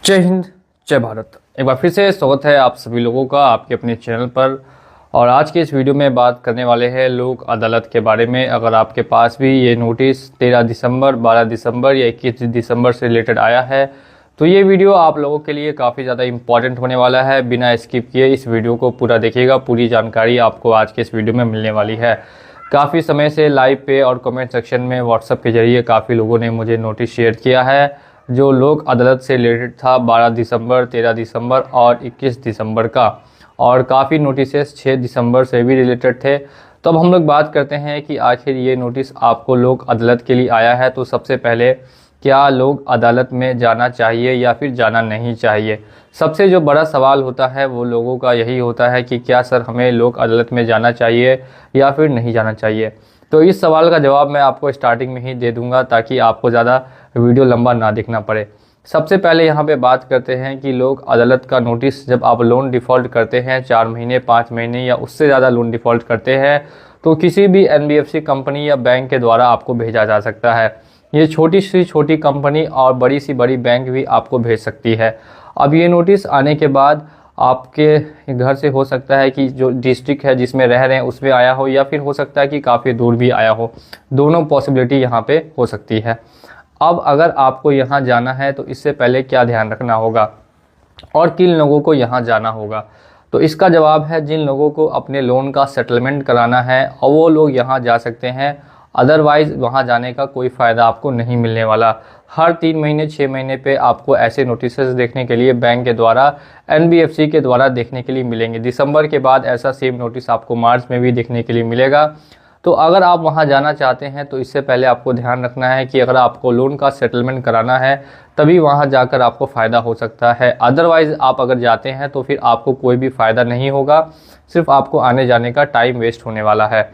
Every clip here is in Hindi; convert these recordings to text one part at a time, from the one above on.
जय हिंद, जय भारत। एक बार फिर से स्वागत है आप सभी लोगों का आपके अपने चैनल पर। और आज के इस वीडियो में बात करने वाले हैं लोक अदालत के बारे में। अगर आपके पास भी ये नोटिस 13 दिसंबर, 12 दिसंबर या 21 दिसंबर से रिलेटेड आया है तो ये वीडियो आप लोगों के लिए काफ़ी ज़्यादा इंपॉर्टेंट होने वाला है। बिना स्किप किए इस वीडियो को पूरा देखिएगा, पूरी जानकारी आपको आज के इस वीडियो में मिलने वाली है। काफ़ी समय से लाइव पे और कमेंट सेक्शन में व्हाट्सएप के जरिए काफ़ी लोगों ने मुझे नोटिस शेयर किया है जो लोक अदालत से रिलेटेड था 12 दिसंबर, 13 दिसंबर और 21 दिसंबर का, और काफ़ी नोटिसेस 6 दिसंबर से भी रिलेटेड थे। तो अब हम लोग बात करते हैं कि आखिर ये नोटिस आपको लोक अदालत के लिए आया है तो सबसे पहले क्या लोक अदालत में जाना चाहिए या फिर जाना नहीं चाहिए। सबसे जो बड़ा सवाल होता है वो लोगों का यही होता है कि क्या सर हमें लोक अदालत में जाना चाहिए या फिर नहीं जाना चाहिए। तो इस सवाल का जवाब मैं आपको स्टार्टिंग में ही दे दूंगा ताकि आपको ज़्यादा वीडियो लंबा ना देखना पड़े। सबसे पहले यहाँ पे बात करते हैं कि लोक अदालत का नोटिस जब आप लोन डिफ़ॉल्ट करते हैं 4 महीने, 5 महीने या उससे ज़्यादा लोन डिफ़ॉल्ट करते हैं तो किसी भी NBFC कंपनी या बैंक के द्वारा आपको भेजा जा सकता है। ये छोटी सी छोटी कंपनी और बड़ी सी बड़ी बैंक भी आपको भेज सकती है। अब ये नोटिस आने के बाद आपके घर से हो सकता है कि जो डिस्ट्रिक्ट है जिसमें रह रहे हैं उसमें आया हो, या फिर हो सकता है कि काफ़ी दूर भी आया हो। दोनों पॉसिबिलिटी यहाँ पे हो सकती है। अब अगर आपको यहाँ जाना है तो इससे पहले क्या ध्यान रखना होगा और किन लोगों को यहाँ जाना होगा। तो इसका जवाब है जिन लोगों को अपने लोन का सेटलमेंट कराना है और वो लोग यहाँ जा सकते हैं, अदरवाइज़ वहाँ जाने का कोई फ़ायदा आपको नहीं मिलने वाला। हर 3 महीने 6 महीने पे आपको ऐसे नोटिसेस देखने के लिए बैंक के द्वारा, NBFC के द्वारा देखने के लिए मिलेंगे। दिसंबर के बाद ऐसा सेम नोटिस आपको मार्च में भी देखने के लिए मिलेगा। तो अगर आप वहाँ जाना चाहते हैं तो इससे पहले आपको ध्यान रखना है कि अगर आपको लोन का सेटलमेंट कराना है तभी वहाँ जाकर आपको फ़ायदा हो सकता है। अदरवाइज़ आप अगर जाते हैं तो फिर आपको कोई भी फ़ायदा नहीं होगा, सिर्फ आपको आने जाने का टाइम वेस्ट होने वाला है।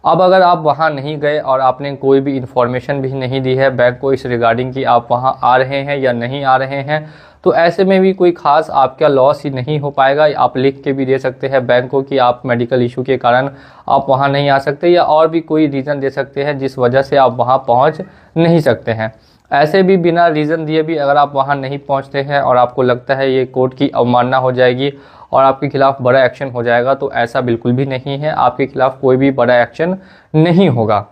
अब अगर आप वहाँ नहीं गए और आपने कोई भी इन्फॉर्मेशन भी नहीं दी है बैंक को इस रिगार्डिंग कि आप वहाँ आ रहे हैं या नहीं आ रहे हैं, तो ऐसे में भी कोई ख़ास आपका लॉस ही नहीं हो पाएगा। आप लिख के भी दे सकते हैं बैंक को कि आप मेडिकल इशू के कारण आप वहाँ नहीं आ सकते, या और भी कोई रीज़न दे सकते हैं जिस वजह से आप वहाँ पहुँच नहीं सकते हैं। ऐसे भी बिना रीज़न दिए भी अगर आप वहाँ नहीं पहुँचते हैं और आपको लगता है ये कोर्ट की अवमानना हो जाएगी और आपके खिलाफ़ बड़ा एक्शन हो जाएगा, तो ऐसा बिल्कुल भी नहीं है। आपके खिलाफ़ कोई भी बड़ा एक्शन नहीं होगा।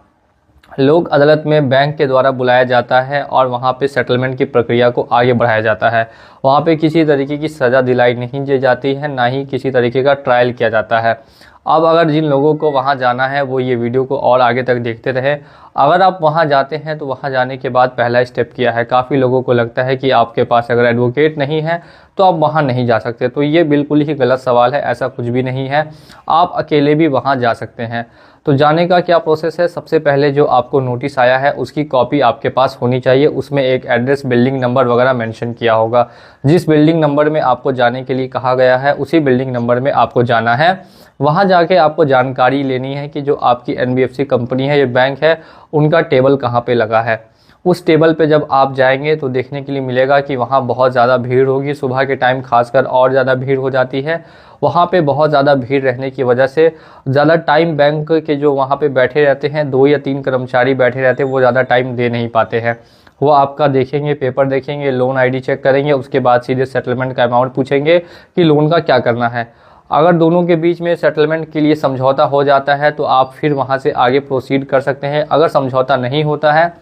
लोक अदालत में बैंक के द्वारा बुलाया जाता है और वहाँ पे सेटलमेंट की प्रक्रिया को आगे बढ़ाया जाता है। वहाँ पे किसी तरीके की सज़ा दिलाई नहीं दी जाती है, ना ही किसी तरीके का ट्रायल किया जाता है। अब अगर जिन लोगों को वहाँ जाना है वो ये वीडियो को और आगे तक देखते रहे। अगर आप वहाँ जाते हैं तो वहाँ जाने के बाद पहला स्टेप किया है। काफ़ी लोगों को लगता है कि आपके पास अगर एडवोकेट नहीं है तो आप वहाँ नहीं जा सकते, तो ये बिल्कुल ही गलत सवाल है। ऐसा कुछ भी नहीं है, आप अकेले भी वहाँ जा सकते हैं। तो जाने का क्या प्रोसेस है, सबसे पहले जो आपको नोटिस आया है उसकी कॉपी आपके पास होनी चाहिए। उसमें एक एड्रेस, बिल्डिंग नंबर वगैरह मेंशन किया होगा। जिस बिल्डिंग नंबर में आपको जाने के लिए कहा गया है उसी बिल्डिंग नंबर में आपको जाना है। वहाँ जाके आपको जानकारी लेनी है कि जो आपकी NBFC कंपनी है, ये बैंक है, उनका टेबल कहाँ पे लगा है। उस टेबल पे जब आप जाएंगे तो देखने के लिए मिलेगा कि वहाँ बहुत ज़्यादा भीड़ होगी। सुबह के टाइम खासकर और ज़्यादा भीड़ हो जाती है। वहाँ पे बहुत ज़्यादा भीड़ रहने की वजह से ज़्यादा टाइम बैंक के जो वहाँ पे बैठे रहते हैं, 2 या 3 कर्मचारी बैठे रहते हैं, वो ज़्यादा टाइम दे नहीं पाते हैं। वो आपका देखेंगे, पेपर देखेंगे, लोन ID चेक करेंगे, उसके बाद सीधे सेटलमेंट का अमाउंट पूछेंगे कि लोन का क्या करना है। अगर दोनों के बीच में सेटलमेंट के लिए समझौता हो जाता है तो आप फिर वहाँ से आगे प्रोसीड कर सकते हैं। अगर समझौता नहीं होता है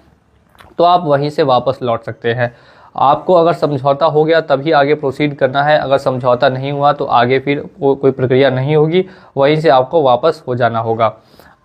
तो आप वहीं से वापस लौट सकते हैं। आपको अगर समझौता हो गया तभी आगे प्रोसीड करना है, अगर समझौता नहीं हुआ तो आगे फिर कोई प्रक्रिया नहीं होगी, वहीं से आपको वापस हो जाना होगा।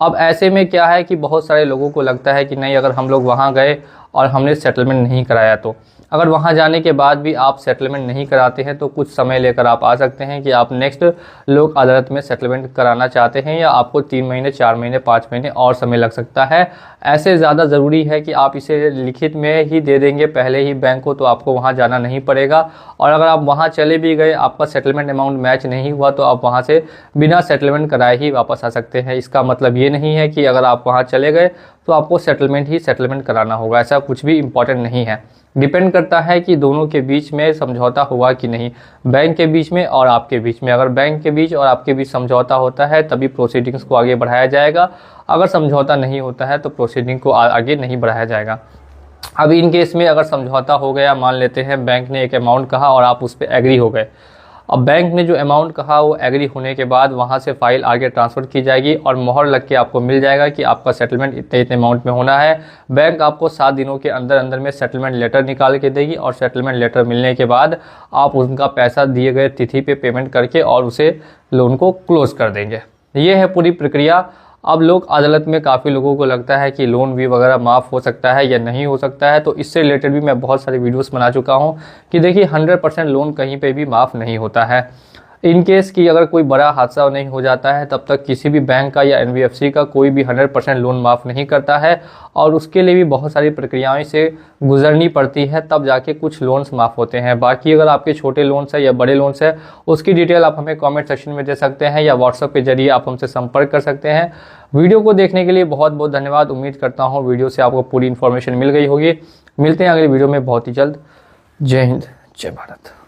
अब ऐसे में क्या है कि बहुत सारे लोगों को लगता है कि नहीं, अगर हम लोग वहाँ गए और हमने सेटलमेंट नहीं कराया तो अगर वहाँ जाने के बाद भी आप सेटलमेंट नहीं कराते हैं तो कुछ समय लेकर आप आ सकते हैं कि आप नेक्स्ट लोक अदालत में सेटलमेंट कराना चाहते हैं, या आपको 3 महीने, 4 महीने, 5 महीने और समय लग सकता है। ऐसे ज़्यादा ज़रूरी है कि आप इसे लिखित में ही दे देंगे पहले ही बैंक को, तो आपको वहाँ जाना नहीं पड़ेगा। और अगर आप वहाँ चले भी गए, आपका सेटलमेंट अमाउंट मैच नहीं हुआ तो आप वहाँ से बिना सेटलमेंट कराए ही वापस आ सकते हैं। इसका मतलब ये नहीं है कि अगर आप वहाँ चले गए तो आपको सेटलमेंट कराना होगा, ऐसा कुछ भी इम्पॉर्टेंट नहीं है। डिपेंड करता है कि दोनों के बीच में समझौता हुआ कि नहीं, बैंक के बीच में और आपके बीच में। अगर बैंक के बीच और आपके बीच समझौता होता है तभी प्रोसीडिंग्स को आगे बढ़ाया जाएगा। अगर समझौता नहीं होता है तो प्रोसीडिंग को आगे नहीं बढ़ाया जाएगा। अब इन केस में अगर समझौता हो गया, मान लेते हैं बैंक ने एक अमाउंट कहा और आप उस पर एग्री हो गए। अब बैंक ने जो अमाउंट कहा वो एग्री होने के बाद वहाँ से फाइल आगे ट्रांसफ़र की जाएगी और मोहर लग के आपको मिल जाएगा कि आपका सेटलमेंट इतने इतने अमाउंट में होना है। बैंक आपको 7 दिनों के अंदर अंदर में सेटलमेंट लेटर निकाल के देगी और सेटलमेंट लेटर मिलने के बाद आप उनका पैसा दिए गए तिथि पे पेमेंट करके और उसे लोन को क्लोज कर देंगे। ये है पूरी प्रक्रिया। अब लोग अदालत में काफ़ी लोगों को लगता है कि लोन भी वगैरह माफ़ हो सकता है या नहीं हो सकता है, तो इससे रिलेटेड भी मैं बहुत सारी वीडियोस बना चुका हूं कि देखिए 100% लोन कहीं पे भी माफ़ नहीं होता है। इन केस की अगर कोई बड़ा हादसा नहीं हो जाता है तब तक किसी भी बैंक का या NBFC का कोई भी 100% लोन माफ़ नहीं करता है और उसके लिए भी बहुत सारी प्रक्रियाओं से गुजरनी पड़ती है, तब जाके कुछ लोन्स माफ़ होते हैं। बाकी अगर आपके छोटे लोन्स है या बड़े लोन्स है उसकी डिटेल आप हमें कमेंट सेक्शन में दे सकते हैं या व्हाट्सएप के जरिए आप हमसे संपर्क कर सकते हैं। वीडियो को देखने के लिए बहुत बहुत धन्यवाद। उम्मीद करता हूँ वीडियो से आपको पूरी इन्फॉर्मेशन मिल गई होगी। मिलते हैं अगली वीडियो में बहुत ही जल्द। जय हिंद, जय भारत।